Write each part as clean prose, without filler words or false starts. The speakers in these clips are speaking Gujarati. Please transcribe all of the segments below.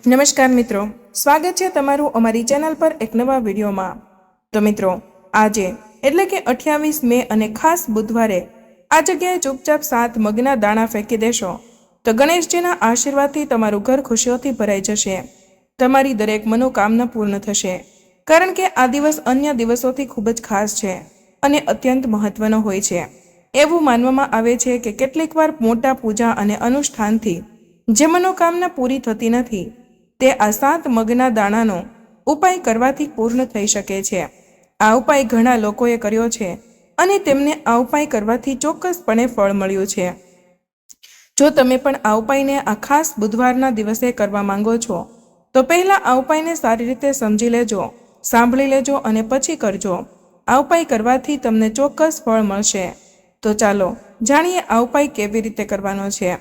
નમસ્કાર મિત્રો, સ્વાગત છે તમારું અમારી ચેનલ પર એક નવા વિડીયોમાં। તો મિત્રો, આજે એટલે કે 28 મે અને ખાસ બુધવારે આ જગ્યાએ ચૂપચાપ 7 મગના દાણા ફેંકી દેશો તો ગણેશજીના આશીર્વાદથી તમારું ઘર ખુશીઓથી ભરાઈ જશે। તમારી દરેક મનોકામના પૂર્ણ થશે, કારણ કે આ દિવસ અન્ય દિવસોથી ખૂબ જ ખાસ છે અને અત્યંત મહત્વનો હોય છે। એવું માનવામાં આવે છે કે કેટલીક વાર મોટા પૂજા અને અનુષ્ઠાનથી જે મનોકામના પૂરી થતી નથી તે આ 7 મગના દાણાનો ઉપાય કરવાથી પૂર્ણ થઈ શકે છે। આ ઉપાય ઘણા લોકોએ કર્યો છે અને તેમને આ ઉપાય કરવાથી ચોક્કસપણે ફળ મળ્યું છે। જો તમે પણ આ ઉપાયને આ ખાસ બુધવારના દિવસે કરવા માંગો છો તો પહેલા આ ઉપાયને સારી રીતે સમજી લેજો, સાંભળી લેજો અને પછી કરજો। આ ઉપાય કરવાથી તમને ચોક્કસ ફળ મળશે। તો ચાલો જાણીએ આ ઉપાય કેવી રીતે કરવાનો છે,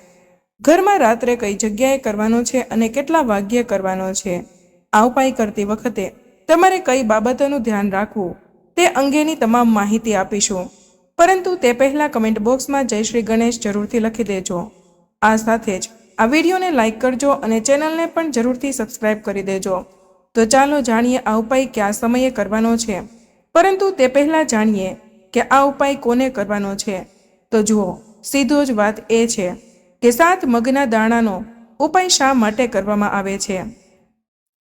ઘરમાં રાત્રે કઈ જગ્યાએ કરવાનો છે અને કેટલા વાગ્યે કરવાનો છે। આ ઉપાય કરતી વખતે તમારે કઈ બાબતોનું ધ્યાન રાખવું તે અંગેની તમામ માહિતી આપીશું, પરંતુ તે પહેલાં કમેન્ટ બોક્સમાં જય શ્રી ગણેશ જરૂરથી લખી દેજો। આ સાથે જ આ વિડીયોને લાઇક કરજો અને ચેનલને પણ જરૂરથી સબસ્ક્રાઇબ કરી દેજો। તો ચાલો જાણીએ આ ઉપાય કયા સમયે કરવાનો છે, પરંતુ તે પહેલાં જાણીએ કે આ ઉપાય કોને કરવાનો છે। તો જુઓ, સીધો જ વાત એ છે કે 7 મગના દાણાનો ઉપાય શા માટે કરવામાં આવે છે।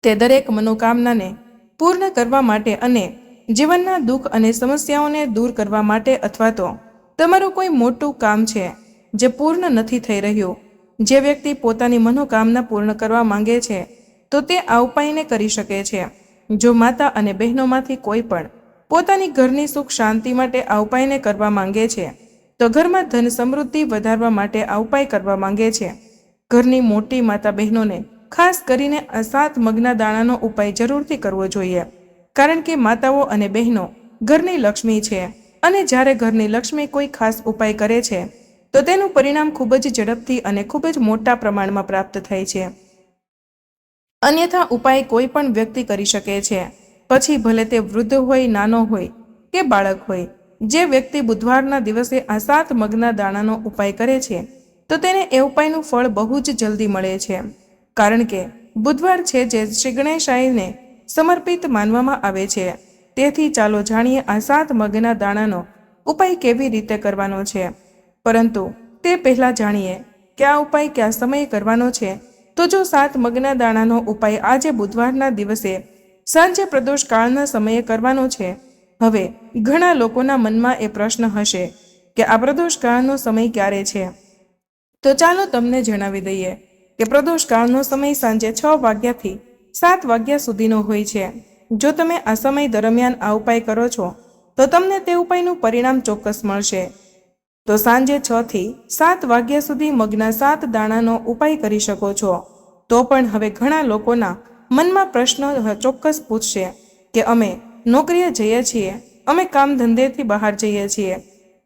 તે દરેક મનોકામનાને પૂર્ણ કરવા માટે અને જીવનના દુઃખ અને સમસ્યાઓને દૂર કરવા માટે, અથવા તો તમારું કોઈ મોટું કામ છે જે પૂર્ણ નથી થઈ રહ્યું, જે વ્યક્તિ પોતાની મનોકામના પૂર્ણ કરવા માંગે છે તો તે આ ઉપાયને કરી શકે છે। જો માતા અને બહેનોમાંથી કોઈ પણ પોતાની ઘરની સુખ શાંતિ માટે આ ઉપાયને કરવા માંગે છે, તો ઘરમાં ધન સમૃદ્ધિ વધારવા માટે આ ઉપાય કરવા માંગે છે, ઘરની મોટી માતા બહેનોને ખાસ કરીને આ 7 મગના દાણાનો ઉપાય જરૂરથી કરવો જોઈએ, કારણ કે માતાઓ અને બહેનો ઘરની લક્ષ્મી છે અને જ્યારે ઘરની લક્ષ્મી કોઈ ખાસ ઉપાય કરે છે તો તેનું પરિણામ ખૂબ જ ઝડપથી અને ખૂબ જ મોટા પ્રમાણમાં પ્રાપ્ત થાય છે। અન્યથા ઉપાય કોઈ પણ વ્યક્તિ કરી શકે છે, પછી ભલે તે વૃદ્ધ હોય, નાનો હોય કે બાળક હોય। જે વ્યક્તિ બુધવારના દિવસે આ 7 મગના દાણાનો ઉપાય કરે છે તો તેને એ ઉપાયનું ફળ બહુ જ જલ્દી મળે છે, કારણ કે બુધવાર છે જે શ્રી ગણેશાયને સમર્પિત માનવામાં આવે છે। તેથી ચાલો જાણીએ આ 7 મગના દાણાનો ઉપાય કેવી રીતે કરવાનો છે, પરંતુ તે પહેલાં જાણીએ કે આ ઉપાય કયા સમયે કરવાનો છે। તો જો 7 મગના દાણાનો ઉપાય આજે બુધવારના દિવસે સાંજે પ્રદોષ કાળના સમયે કરવાનો છે। હવે ઘણા લોકોના મનમાં એ પ્રશ્ન હશે કે આ પ્રદોષ કાળનો સમય ક્યારે છે, તો ચાલો તમને જણાવી દઈએ કે પ્રદોષ કાળનો સમય સાંજે 6 વાગ્યાથી 7 વાગ્યા સુધીનો હોય છે। જો તમે આ સમય દરમિયાન આ ઉપાય કરો છો તો તમને તે ઉપાયનું પરિણામ ચોક્કસ મળશે। તો સાંજે 6 થી 7 વાગ્યા સુધી મગના 7 દાણાનો ઉપાય કરી શકો છો। તો પણ હવે ઘણા લોકોના મનમાં પ્રશ્ન ચોક્કસ પૂછશે કે અમે નોકરીએ જઈએ છીએ, અમે કામ ધંધેથી બહાર જઈએ છીએ,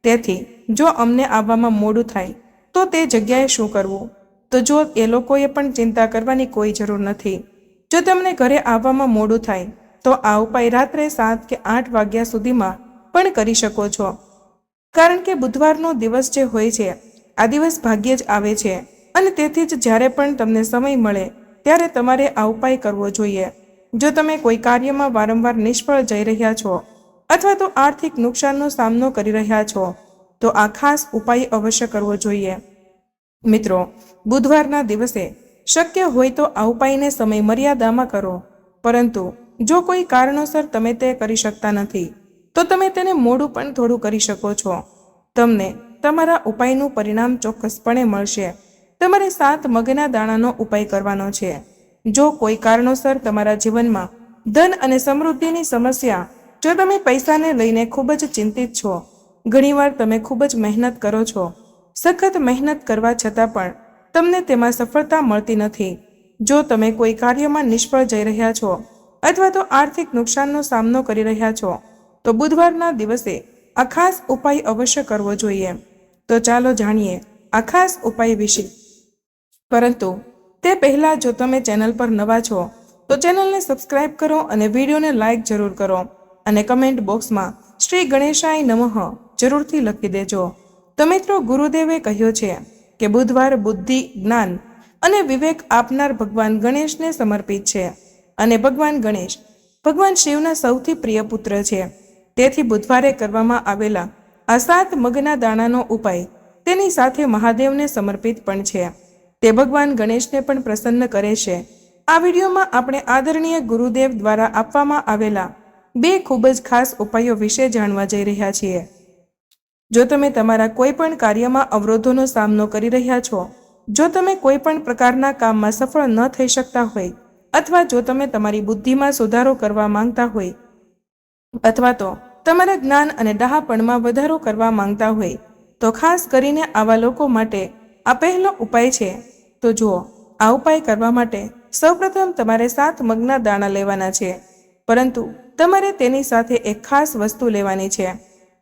તેથી જો અમને આવવામાં મોડું થાય તો તે જગ્યાએ શું કરવું। તો જો એ લોકોએ પણ ચિંતા કરવાની કોઈ જરૂર નથી। જો તમને ઘરે આવવામાં મોડું થાય તો આ ઉપાય રાત્રે 7 કે 8 વાગ્યા સુધીમાં પણ કરી શકો છો, કારણ કે બુધવારનો દિવસ જે હોય છે આ દિવસ ભાગ્યે જ આવે છે અને તેથી જ જ્યારે પણ તમને સમય મળે ત્યારે તમારે આ ઉપાય કરવો જોઈએ। જો તમે કોઈ કાર્યમાં વારંવાર નિષ્ફળ જઈ રહ્યા છો અથવા તો આર્થિક નુકસાનનો સામનો કરી રહ્યા છો તો આ ખાસ ઉપાય અવશ્ય કરવો જોઈએ। મિત્રો, બુધવારના દિવસે શક્ય હોય તો આ ઉપાયને સમય મર્યાદામાં કરો, પરંતુ જો કોઈ કારણોસર તમે તે કરી શકતા નથી તો તમે તેને મોડું પણ થોડું કરી શકો છો। તમને તમારા ઉપાયનું પરિણામ ચોક્કસપણે મળશે। તમારે 7 મગના દાણાનો ઉપાય કરવાનો છે। જો કોઈ કારણોસર તમારા જીવનમાં ધન અને સમૃદ્ધિની સમસ્યા, જો તમે પૈસાને લઈને ખૂબ જ ચિંતિત છો, ઘણીવાર તમે ખૂબ જ મહેનત કરો છો, સખત મહેનત કરવા છતાં પણ તમને તેમાં સફળતા મળતી નથી, જો તમે કોઈ કાર્યમાં નિષ્ફળ જઈ રહ્યા છો અથવા તો આર્થિક નુકસાનનો સામનો કરી રહ્યા છો તો બુધવારના દિવસે આ ખાસ ઉપાય અવશ્ય કરવો જોઈએ। તો ચાલો જાણીએ આ ખાસ ઉપાય વિશે, પરંતુ તે પહેલાં જો તમે ચેનલ પર નવા છો તો ચેનલને સબસ્ક્રાઇબ કરો અને વિડીયોને લાઇક જરૂર કરો અને કમેન્ટ બોક્સમાં શ્રી ગણેશાય નમઃ જરૂરથી લખી દેજો। તો મિત્રો, ગુરુદેવે કહ્યું છે કે બુધવાર બુદ્ધિ, જ્ઞાન અને વિવેક આપનાર ભગવાન ગણેશને સમર્પિત છે. અને ભગવાન ગણેશ ભગવાન શિવના સૌથી પ્રિય પુત્ર છે. તેથી બુધવારે કરવામાં આવેલા આ 7 મગના દાણાનો ઉપાય તેની સાથે મહાદેવને સમર્પિત પણ છે. તે ભગવાન ગણેશને પણ પ્રસન્ન કરે છે. આ વિડીયોમાં આપણે આદરણીય ગુરુદેવ દ્વારા આપવામાં આવેલા 2 ખૂબ જ ખાસ ઉપાયો વિશે જાણવા જઈ રહ્યા છીએ. જો તમે તમારા કોઈ પણ કાર્યમાં અવરોધોનો સામનો કરી રહ્યા છો, જો તમે કોઈ પણ પ્રકારના કામમાં સફળ ન થઈ શકતા હોય, અથવા જો તમે તમારી બુદ્ધિમાં સુધારો કરવા માંગતા હોય, અથવા તો તમારા જ્ઞાન અને ડહાપણમાં વધારો કરવા માંગતા હોય, તો ખાસ કરીને આવા લોકો માટે આ પહેલો ઉપાય છે. તો જુઓ, આ ઉપાય કરવા માટે સૌપ્રથમ તમારે 7 મગના દાણા લેવાના છે, પરંતુ તમારે તેની સાથે એક ખાસ વસ્તુ લેવાની છે.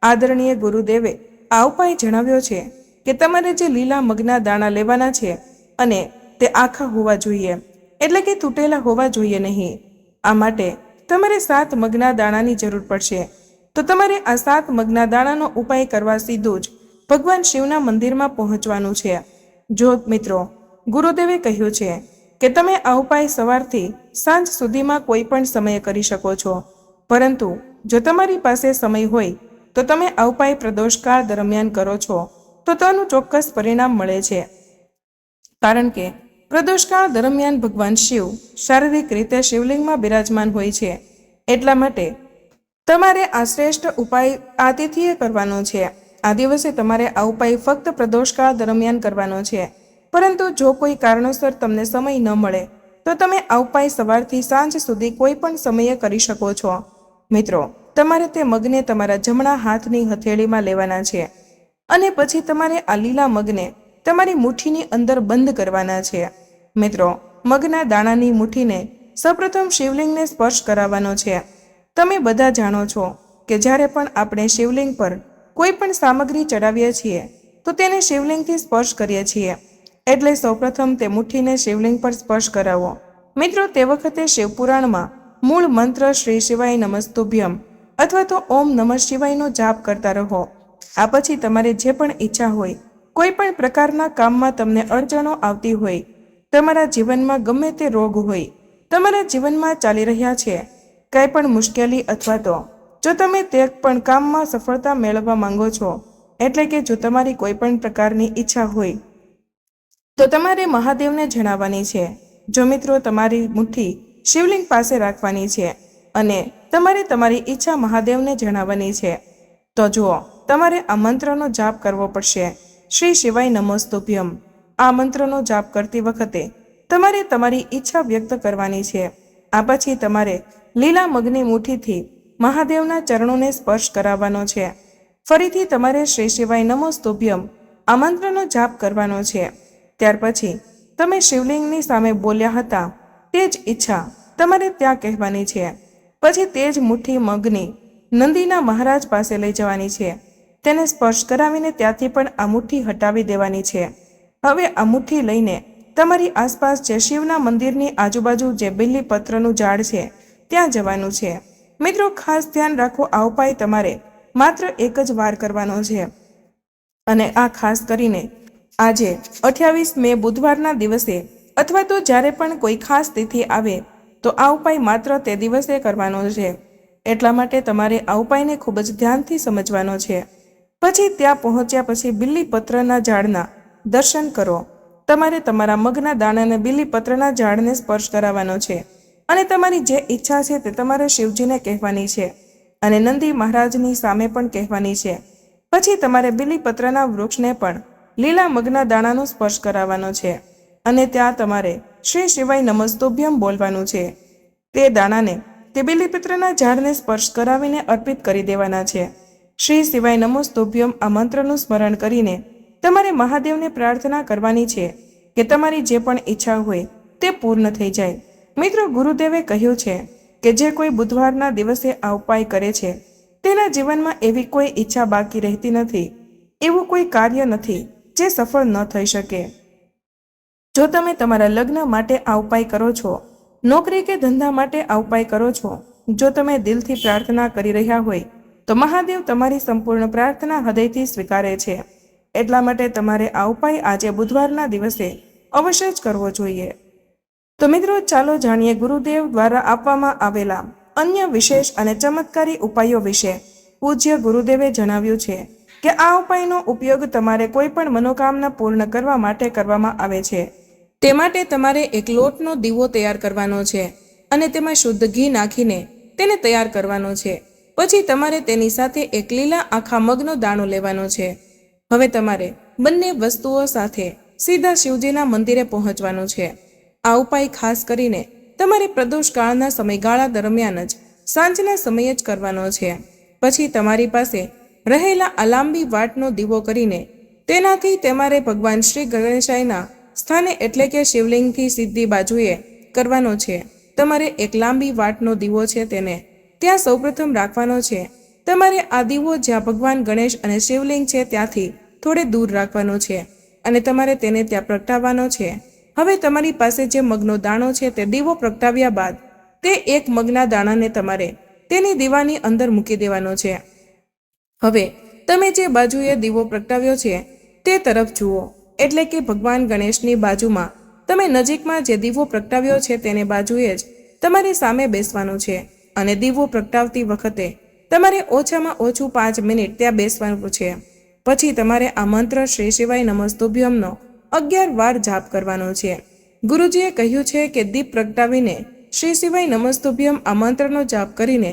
આદરણીય ગુરુદેવે આ ઉપાય જણાવ્યો છે કે તમારે જે લીલા મગના દાણા લેવાના છે અને તે આખા હોવા જોઈએ, એટલે કે તૂટેલા હોવા જોઈએ નહીં. આ માટે તમારે 7 મગના દાણાની જરૂર પડશે. તો તમારે આ 7 મગના દાણાનો ઉપાય કરવા સીધું જ ભગવાન શિવના મંદિરમાં પહોંચવાનું છે. જો મિત્રો, ગુરુદેવે કહ્યું છે કે તમે આ ઉપાય સવારથી સાંજ સુધીમાં કોઈ પણ સમયે કરી શકો છો, પરંતુ જો તમારી પાસે સમય હોય તો તમે આ ઉપાય પ્રદોષકાળ દરમિયાન કરો છો તો તેનું ચોક્કસ પરિણામ મળે છે. કારણ કે પ્રદોષકાળ દરમિયાન ભગવાન શિવ શારીરિક રીતે શિવલિંગમાં બિરાજમાન હોય છે. એટલા માટે તમારે આ શ્રેષ્ઠ ઉપાય આ તિથિએ કરવાનો છે. આ દિવસે તમારે આ ઉપાય ફક્ત પ્રદોષકાળ દરમિયાન કરવાનો છે. પરંતુ જો કોઈ કારણોસર તમને સમય ન મળે તો તમે આ ઉપાય સવારથી સાંજ સુધી કોઈ પણ સમયે કરી શકો છો. મિત્રો, તમારે તે મગને તમારા જમણા હાથની હથેળીમાં લેવાના છે અને પછી તમારે આ લીલા મગને તમારી મુઠ્ઠીની અંદર બંધ કરવાના છે. મિત્રો, મગના દાણાની મુઠ્ઠીને સૌપ્રથમ શિવલિંગને સ્પર્શ કરાવવાનો છે. તમે બધા જાણો છો કે જ્યારે પણ આપણે શિવલિંગ પર કોઈ પણ સામગ્રી ચડાવીએ છીએ તો તેને શિવલિંગથી સ્પર્શ કરીએ છીએ. એટલે સૌપ્રથમ તે મુઠ્ઠીને શિવલિંગ પર સ્પર્શ કરાવો. મિત્રો, તે વખતે શિવપુરાણમાં મૂળ મંત્ર શ્રી શિવાય નમસ્તુભ્યમ અથવા તો ઓમ નમઃ શિવાયનો જાપ કરતા રહો. આ પછી તમારે જે પણ ઈચ્છા હોય, કોઈ પણ પ્રકારના કામમાં તમને અડચણો આવતી હોય, તમારા જીવનમાં ગમે તે રોગ હોય, તમારા જીવનમાં ચાલી રહ્યા છે કંઈ પણ મુશ્કેલી, અથવા તો જો તમે તે પણ કામમાં સફળતા મેળવવા માંગો છો, એટલે કે જો તમારી કોઈ પણ પ્રકારની ઈચ્છા હોય તો તમારે મહાદેવને જણાવવાની છે. જો મિત્રો, તમારી મુઠ્ઠી શિવલિંગ પાસે રાખવાની છે અને તમારે તમારી ઈચ્છા મહાદેવને જણાવવાની છે. તો જુઓ, તમારે આ મંત્રનો જાપ કરવો પડશે, શ્રી શિવાય નમસ્તુભ્યમ. આ મંત્રનો જાપ કરતી વખતે તમારે તમારી ઈચ્છા વ્યક્ત કરવાની છે. આ પછી તમારે લીલા મગની મુઠ્ઠીથી મહાદેવના ચરણોને સ્પર્શ કરાવવાનો છે. ફરીથી તમારે શ્રી શિવાય નમસ્તુભ્યમ આ મંત્રનો જાપ કરવાનો છે. ત્યાર પછી તમે શિવલિંગની સામે બોલ્યા હતા તે જ ઈચ્છા તમારે ત્યાં કહેવાની છે. પછી તે જ મુઠ્ઠી મગની નંદીના મહારાજ પાસે લઈ જવાની છે. તેને સ્પર્શ કરાવીને ત્યાંથી પણ આ મુઠ્ઠી હટાવી દેવાની છે. હવે આ મુઠ્ઠી લઈને તમારી આસપાસ જે શિવના મંદિરની આજુબાજુ જે બિલ્લીપત્રનું ઝાડ છે ત્યાં જવાનું છે. મિત્રો, ખાસ ધ્યાન રાખો, આ ઉપાય તમારે માત્ર એક જ વાર કરવાનો છે. અને આ ખાસ કરીને આજે 28 મે બુધવારના દિવસે, અથવા તો જ્યારે પણ કોઈ ખાસ તિથિ આવે તો આ ઉપાય માત્ર તે દિવસે કરવાનો છે. એટલા માટે તમારે આ ઉપાયને ખૂબ જ ધ્યાનથી સમજવાનો છે. પછી ત્યાં પહોંચ્યા પછી બિલ્લીપત્રના ઝાડના દર્શન કરો. તમારે તમારા મગના દાણાને બિલ્લીપત્રના ઝાડને સ્પર્શ કરાવવાનો છે અને તમારી જે ઈચ્છા છે તે તમારે શિવજીને કહેવાની છે અને નંદી મહારાજની સામે પણ કહેવાની છે. પછી તમારે બિલ્લીપત્રના વૃક્ષને પણ લીલા મગના દાણાનો સ્પર્શ કરાવવાનો છે અને ત્યાં તમારે શ્રી શિવાય નમસ્તુભ્યમ બોલવાનું છે. તે દાણાને તે બિલ્લીપત્રના ઝાડને સ્પર્શ કરાવીને અર્પિત કરી દેવાના છે. શ્રી શિવાય નમસ્તુભ્યમ આ મંત્રનું સ્મરણ કરીને તમારે મહાદેવને પ્રાર્થના કરવાની છે કે તમારી જે પણ ઈચ્છા હોય તે પૂર્ણ થઈ જાય. મિત્રો, ગુરુદેવે કહ્યું છે કે જે કોઈ બુધવારના દિવસે આ ઉપાય કરે છે તેના જીવનમાં એવી કોઈ ઈચ્છા બાકી રહેતી નથી, એવું કોઈ કાર્ય નથી જે સફળ ન થઈ શકે. જો તમે તમારા લગ્ન માટે આ ઉપાય કરો છો, નોકરી કે ધંધા માટે આ ઉપાય કરો છો, જો તમે દિલથી પ્રાર્થના કરી રહ્યા હોય તો મહાદેવ તમારી સંપૂર્ણ પ્રાર્થના હૃદયથી સ્વીકારે છે. એટલા માટે તમારે આ ઉપાય આજે બુધવારના દિવસે અવશ્ય જ કરવો જોઈએ। તો મિત્રો ચાલો જાણીએ ગુરુદેવ દ્વારા આપવામાં આવેલા અન્ય વિશેષ અને ચમત્કારી ઉપાયો વિશે। પૂજ્ય ગુરુદેવે જણાવ્યું છે કે આ ઉપાયનો ઉપયોગ તમારે કોઈ પણ મનોકામના પૂર્ણ કરવા માટે કરવામાં આવે છે। તે માટે તમારે એક લોટનો દીવો તૈયાર કરવાનો છે અને તેમાં શુદ્ધ ઘી નાખીને તેને તૈયાર કરવાનો છે। પછી તમારે તેની સાથે એક લીલા આખા મગનો દાણો લેવાનો છે। હવે તમારે બંને વસ્તુઓ સાથે સીધા શિવજીના મંદિરે પહોંચવાનું છે। આ ઉપાય ખાસ કરીને તમારે પ્રદોષકાળના સમયગાળા દરમિયાન જ સાંજના સમયે જ કરવાનો છે। પછી તમારી પાસે રહેલા આ લાંબી વાટનો દીવો કરીને તેનાથી તમારે ભગવાન શ્રી ગણેશાયના સ્થાને એટલે કે શિવલિંગથી સીધી બાજુએ કરવાનો છે। તમારે એક લાંબી વાટનો દીવો છે તેને ત્યાં સૌપ્રથમ રાખવાનો છે। તમારે આ દીવો જ્યાં ભગવાન ગણેશ અને શિવલિંગ છે ત્યાંથી થોડે દૂર રાખવાનો છે અને તમારે તેને ત્યાં પ્રગટાવવાનો છે। હવે તમારી પાસે જે મગનો દાણો છે તે દીવો પ્રગટાવ્યા બાદ તે એક મગના દાણાને તમારે તેની દીવાની અંદર મૂકી દેવાનો છે। હવે તમે જે બાજુએ દીવો પ્રગટાવ્યો છે તે તરફ જુઓ, એટલે કે ભગવાન ગણેશની બાજુમાં તમે નજીકમાં જે દીવો પ્રગટાવ્યો છે તેને બાજુએ જ તમારી સામે બેસવાનું છે અને દીવો પ્રગટાવતી વખતે તમારે ઓછામાં ઓછું 5 મિનિટ ત્યાં બેસવાનું છે। પછી તમારે આ મંત્ર શ્રી શિવાય નમસ્તુભ્યમનો 11 વાર જાપ કરવાનો છે। ગુરુજીએ કહ્યું છે કે દીપ પ્રગટાવીને શ્રી શિવાય નમસ્તુભ્યમ આ મંત્રનો જાપ કરીને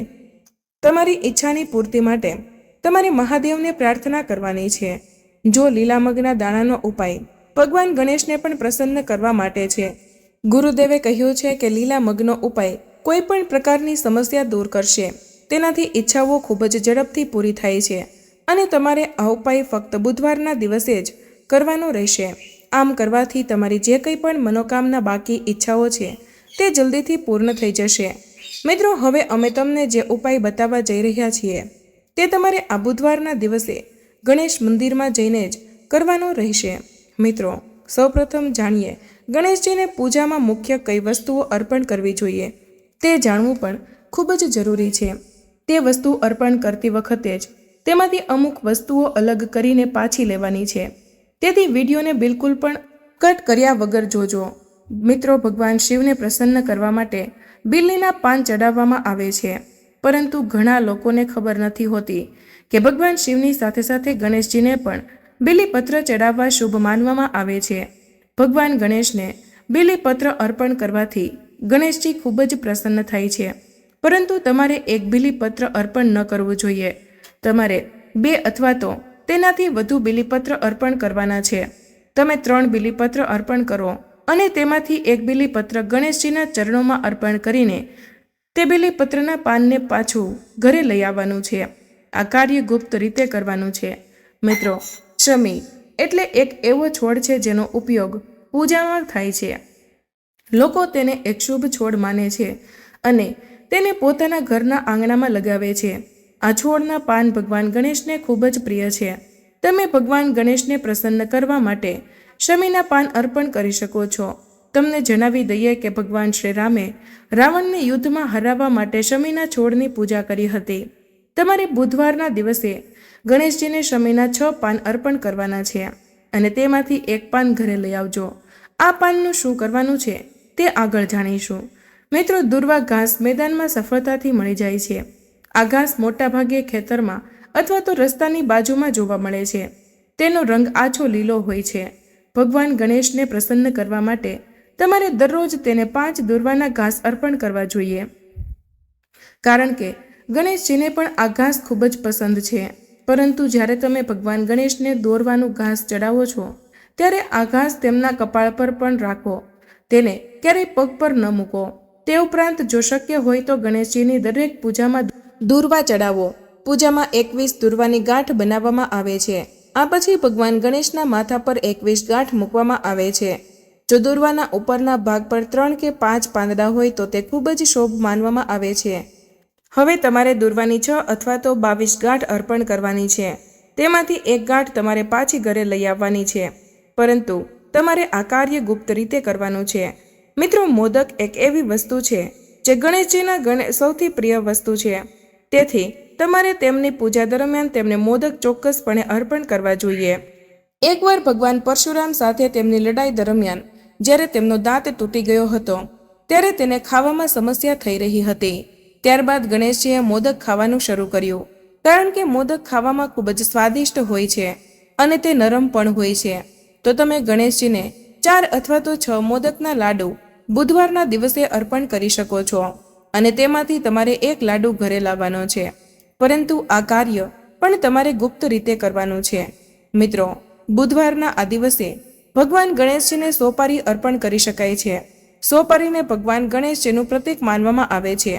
તમારી ઈચ્છાની પૂર્તિ માટે તમારે મહાદેવને પ્રાર્થના કરવાની છે। જો લીલા મગના દાણાનો ઉપાય ભગવાન ગણેશને પણ પ્રસન્ન કરવા માટે છે। ગુરુદેવે કહ્યું છે કે લીલા મગનો ઉપાય કોઈ પણ પ્રકારની સમસ્યા દૂર કરશે। તેનાથી ઈચ્છાઓ ખૂબ જ ઝડપથી પૂરી થાય છે અને તમારે આ ઉપાય ફક્ત બુધવારના દિવસે જ કરવાનો રહેશે। આમ કરવાથી તમારી જે કંઈ પણ મનોકામના બાકી ઈચ્છાઓ છે તે જલ્દીથી પૂર્ણ થઈ જશે। મિત્રો, હવે અમે તમને જે ઉપાય બતાવવા જઈ રહ્યા છીએ તે તમારે આ બુધવારના દિવસે ગણેશ મંદિરમાં જઈને જ કરવાનો રહેશે। મિત્રો, સૌપ્રથમ જાણીએ ગણેશજીને પૂજામાં મુખ્ય કઈ વસ્તુઓ અર્પણ કરવી જોઈએ તે જાણવું પણ ખૂબ જ જરૂરી છે। તે વસ્તુ અર્પણ કરતી વખતે જ તેમાંથી અમુક વસ્તુઓ અલગ કરીને પાછી લેવાની છે, તેથી વિડીયોને બિલકુલ પણ કટ કર્યા વગર જોજો। મિત્રો, ભગવાન શિવને પ્રસન્ન કરવા માટે બિલ્લીના પાન ચડાવવામાં આવે છે, પરંતુ ઘણા લોકોને ખબર નથી હોતી કે ભગવાન શિવની સાથે સાથે ગણેશજીને પણ બિલીપત્ર ચડાવવા શુભ માનવામાં આવે છે। ભગવાન ગણેશને બિલીપત્ર અર્પણ કરવાથી ગણેશજી ખૂબ જ પ્રસન્ન થાય છે, પરંતુ તમારે એક બિલીપત્ર અર્પણ ન કરવું જોઈએ। તમારે 2 અથવા તો તેનાથી વધુ બિલીપત્ર અર્પણ કરવાના છે। તમે 3 બિલીપત્ર અર્પણ કરો અને તેમાંથી એક બિલીપત્ર ગણેશજીના ચરણોમાં અર્પણ કરીને તે બિલીપત્રના પાનને પાછું ઘરે લઈ આવવાનું છે। આ કાર્ય ગુપ્ત રીતે કરવાનું છે। મિત્રો, શમી એટલે એક એવો છોડ છે જેનો ઉપયોગ પૂજામાં થાય છે। લોકો તેને એક શુભ છોડ માને છે અને તેને પોતાના ઘરના આંગણામાં લગાવે છે। આ છોડના પાન ભગવાન ગણેશને ખૂબ જ પ્રિય છે। તમે ભગવાન ગણેશને પ્રસન્ન કરવા માટે શમીના પાન અર્પણ કરી શકો છો। તમને જણાવી દઈએ કે ભગવાન શ્રી રામે રાવણને યુદ્ધમાં હરાવવા માટે શમીના છોડની પૂજા કરી હતી। તમારે બુધવારના દિવસે ગણેશજીને શમીના 6 પાન અર્પણ કરવાના છે અને તેમાંથી એક પાન ઘરે લઈ આવજો। આ પાનનું શું કરવાનું છે તે આગળ જાણીશું। મિત્રો, દુર્વા ઘાસ મેદાનમાં સફળતાથી મળી જાય છે। આ ઘાસ મોટાભાગે ખેતરમાં અથવા તો રસ્તાની બાજુમાં જોવા મળે છે। તેનો રંગ આછો લીલો હોય છે। ભગવાન ગણેશને પ્રસન્ન કરવા માટે તમારે દરરોજ તેને 5 દુર્વાના ઘાસ અર્પણ કરવા જોઈએ, કારણ કે ગણેશજીને પણ આ ઘાસ ખૂબ જ પસંદ છે। પરંતુ જ્યારે તમે ભગવાન ગણેશને દોરવાનું ઘાસ ચડાવો છો ત્યારે આ ઘાસ તેમના કપાળ પર પણ રાખો, તેને ક્યારેય પગ પર ન મૂકો। તે ઉપરાંત જો શક્ય હોય તો ગણેશજીની દરેક પૂજામાં દુર્વા ચડાવો। પૂજામાં 21 દુર્વાની ગાંઠ બનાવવામાં આવે છે। આ પછી ભગવાન ગણેશના માથા પર 21 ગાંઠ મૂકવામાં આવે છે। જો દુર્વાના ઉપરના ભાગ પર 3 કે 5 પાંદડા હોય તો તે ખૂબ જ શુભ માનવામાં આવે છે। હવે તમારે દુર્વાની 6 અથવા તો 22 ગાંઠ અર્પણ કરવાની છે। તેમાંથી એક ગાંઠ તમારે પાછી ઘરે લઈ આવવાની છે, પરંતુ તમારે આ કાર્ય ગુપ્ત રીતે કરવાનું છે। મિત્રો, મોદક એક એવી વસ્તુ છે જે ગણેશજીના સૌથી પ્રિય વસ્તુ છે, તેથી તમારે તેમની પૂજા દરમિયાન તેમને મોદક ચોક્કસપણે અર્પણ કરવા જોઈએ। એકવાર ભગવાન પરશુરામ સાથે તેમની લડાઈ દરમિયાન જ્યારે તેમનો દાંત તૂટી ગયો હતો ત્યારે તેને ખાવામાં સમસ્યા થઈ રહી હતી. ત્યારબાદ ગણેશજીએ મોદક ખાવાનું શરૂ કર્યું, કારણ કે મોદક ખાવામાં ખૂબ જ સ્વાદિષ્ટ હોય છે અને તે નરમ પણ હોય છે. તો તમે ગણેશજીને 4 અથવા તો 6 મોદકના લાડુ બુધવારના દિવસે અર્પણ કરી શકો છો અને તેમાંથી તમારે 1 લાડુ ઘરે લાવવાનો છે, પરંતુ આ કાર્ય પણ તમારે ગુપ્ત રીતે કરવાનું છે. મિત્રો, બુધવારના આ દિવસે ભગવાન ગણેશજીને સોપારી અર્પણ કરી શકાય છે. સોપારીને ભગવાન ગણેશજીનું પ્રતીક માનવામાં આવે છે.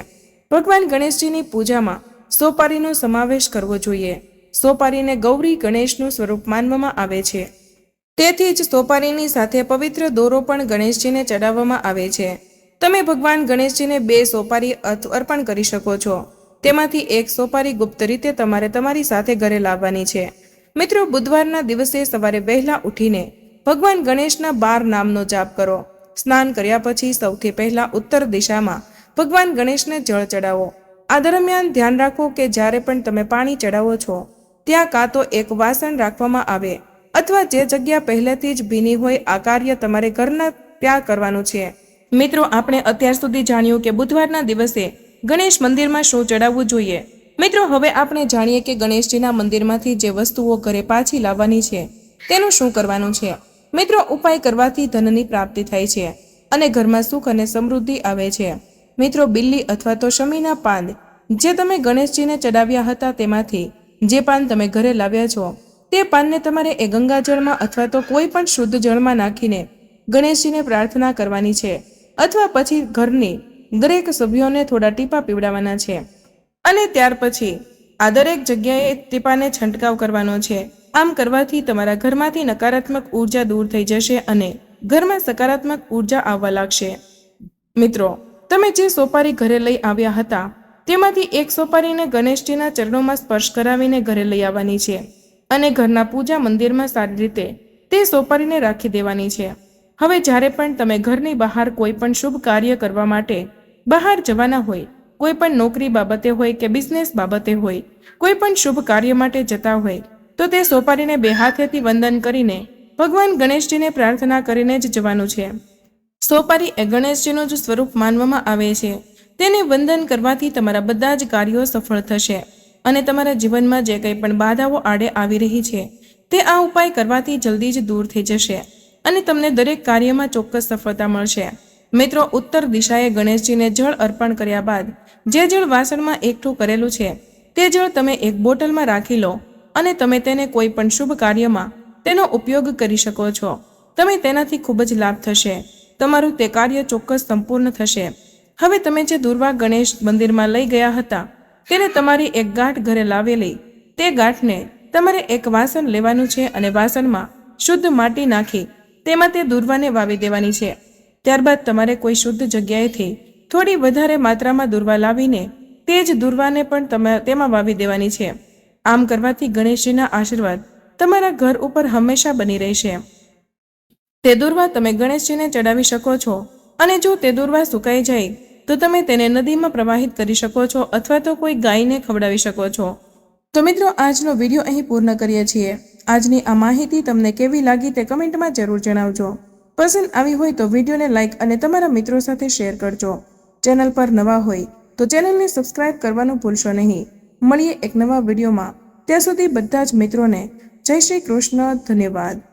ભગવાન ગણેશજીની પૂજામાં સોપારીનો સમાવેશ કરવો જોઈએ. સોપારીને ગૌરી ગણેશનું સ્વરૂપ માનવામાં આવે છે, તેથી જ સોપારીની સાથે પવિત્ર દોરો પણ ગણેશજીને ચડાવવામાં આવે છે. તમે ભગવાન ગણેશજીને 2 સોપારી અર્પણ કરી શકો છો. તેમાંથી 1 સોપારી ગુપ્ત રીતે તમારે તમારી સાથે ઘરે લાવવાની છે. મિત્રો, બુધવારના દિવસે સવારે વહેલા ઉઠીને ભગવાન ગણેશના 12 નામનો જાપ કરો. સ્નાન કર્યા પછી સૌથી પહેલા ઉત્તર દિશામાં ભગવાન ગણેશને જળ ચડાવો. આ દરમિયાન ધ્યાન રાખો કે જ્યારે પણ તમે પાણી ચડાવો છો ત્યાં કાં તો એક વાસણ રાખવામાં આવે અથવા જે જગ્યા પહેલેથી જ ભીની હોય આ કાર્ય તમારે ઘરના ત્યાં કરવાનું છે. મિત્રો, આપણે અત્યાર સુધી જાણ્યું કે બુધવારના દિવસે ગણેશ મંદિરમાં શું ચડાવવું જોઈએ. મિત્રો, હવે આપણે જાણીએ કે ગણેશજીના મંદિરમાંથી જે વસ્તુઓ ઘરે પાછી લાવવાની છે તેનું શું કરવાનું છે. મિત્રો, ઉપાય કરવાથી ધનની પ્રાપ્તિ થાય છે અને ઘરમાં સુખ અને સમૃદ્ધિ આવે છે. મિત્રો, બિલ્લી અથવા તો શમીના પાન જે તમે ગણેશજીને ચડાવ્યા હતા તેમાંથી જે પાન તમે ઘરે લાવ્યા છો તે પાનને તમારે એ ગંગાજળમાં અથવા તો કોઈ પણ શુદ્ધ જળમાં નાખીને ગણેશજીને પ્રાર્થના કરવાની છે, અથવા પછી ઘરની દરેક સભ્યોને થોડા ટીપા પીવડાવવાના છે અને ત્યાર પછી આ દરેક જગ્યાએ ટીપાને છંટકાવ કરવાનો છે. આમ કરવાથી તમારા ઘરમાંથી નકારાત્મક ઉર્જા દૂર થઈ જશે અને ઘરમાં સકારાત્મક ઉર્જા આવવા લાગશે. મિત્રો, તમે જે સોપારી ઘરે લઈ આવ્યા હતા તેમાંથી 1 સોપારીને ગણેશજીના ચરણોમાં સ્પર્શ કરાવીને ઘરે લઈ આવવાની છે અને ઘરના પૂજા મંદિરમાં સારી રીતે તે સોપારીને રાખી દેવાની છે. હવે જ્યારે પણ તમે ઘરની બહાર કોઈ પણ શુભ કાર્ય કરવા માટે બહાર જવાના હોય, કોઈ પણ નોકરી બાબતે હોય કે બિઝનેસ બાબતે હોય, કોઈ પણ શુભ કાર્ય માટે જતા હોય તો તે સોપારીને 2 હાથેથી વંદન કરીને ભગવાન ગણેશજીને પ્રાર્થના કરીને જ જવાનું છે. સોપારી એ ગણેશજીનું જ સ્વરૂપ માનવામાં આવે છે. તેને વંદન કરવાથી તમારા બધા જ કાર્યો સફળ થશે અને તમારા જીવનમાં જે કંઈ પણ બાધાઓ આડે આવી રહી છે તે આ ઉપાય કરવાથી જલ્દી જ દૂર થઈ જશે અને તમને દરેક કાર્યમાં ચોક્કસ સફળતા મળશે. મિત્રો, ઉત્તર દિશાએ ગણેશજીને જળ અર્પણ કર્યા બાદ જે જળ વાસણમાં એકઠું કરેલું છે તે જળ તમે એક બોટલમાં રાખી લો અને તમે તેને કોઈ પણ શુભ કાર્યમાં તેનો ઉપયોગ કરી શકો છો. તમે તેનાથી ખૂબ જ લાભ થશે. તમારું તે કાર્ય ચોક્કસ સંપૂર્ણ થશે. હવે તમે જે દુર્વા ગણેશ મંદિરમાં લઈ ગયા હતા તેને તમારી એક ગાંઠ ઘરે લાવેલી તે ગાંઠને તમારે એક વાસણ લેવાનું છે અને વાસણમાં શુદ્ધ માટી નાખી તેમાં તે દુર્વાને વાવી દેવાની છે. ત્યારબાદ તમારે કોઈ શુદ્ધ જગ્યાએથી થોડી વધારે માત્રામાં દુર્વા લાવીને તે જ દુર્વાને પણ તેમાં વાવી દેવાની છે. આમ કરવાથી ગણેશજીના આશીર્વાદ તમારા ઘર ઉપર હંમેશા બની રહેશે. તે દુર્વા તમે ગણેશજીને ચડાવી શકો છો અને જો તે દુર્વા સુકાઈ જાય તો તમે તેને નદીમાં પ્રવાહિત કરી શકો છો અથવા તો કોઈ ગાયને ખવડાવી શકો છો. તો મિત્રો, આજનો વિડીયો અહીં પૂર્ણ કરીએ છીએ. આજની આ માહિતી તમને કેવી લાગી તે કમેન્ટમાં જરૂર જણાવજો. પસંદ આવી હોય તો વિડીયોને લાઇક અને તમારા મિત્રો સાથે શેર કરજો. ચેનલ પર નવા હોય તો ચેનલને સબસ્ક્રાઇબ કરવાનું ભૂલશો નહીં. મળીએ એક નવા વિડીયોમાં. ત્યાં સુધી બધા જ મિત્રોને જય શ્રી કૃષ્ણ. ધન્યવાદ.